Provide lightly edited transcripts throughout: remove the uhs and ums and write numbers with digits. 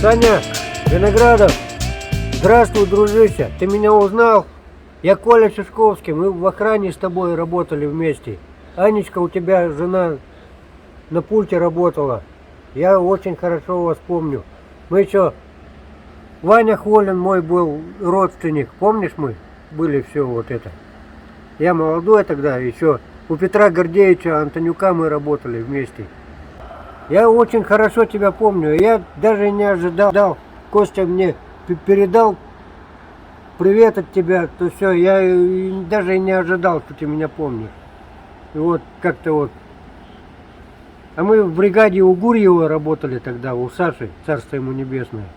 Саня Виноградов, здравствуй, дружище, ты меня узнал? Я Коля Шишковский, мы в охране с тобой работали вместе. Анечка, у тебя жена на пульте работала. Я очень хорошо вас помню. Мы еще... Ваня Холин мой был родственник, помнишь, мы были все вот это. Я молодой тогда, еще у Петра Гордеевича Антонюка мы работали вместе. Я очень хорошо тебя помню. Я даже не ожидал. Костя мне передал привет от тебя. То все, я даже не ожидал, что ты меня помнишь. И вот как-то вот. А мы в бригаде у Гурьева работали тогда, у Саши, царство ему небесное.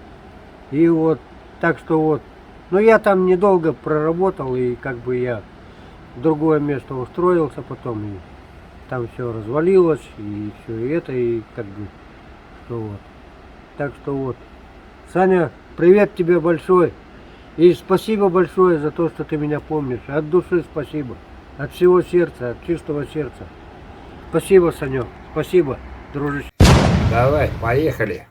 И вот, так что вот. Но я там недолго проработал, и как бы я в другое место устроился потом. И там все развалилось, и все это, и как бы, что вот. Так что вот. Саня, привет тебе большой. И спасибо большое за то, что ты меня помнишь. От души спасибо. От всего сердца, от чистого сердца. Спасибо, Санек. Спасибо, дружище. Давай, поехали.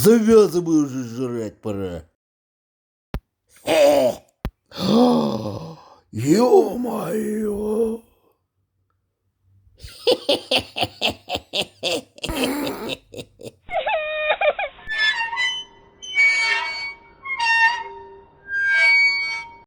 Завязывай уже, жрать пора. Ё-моё!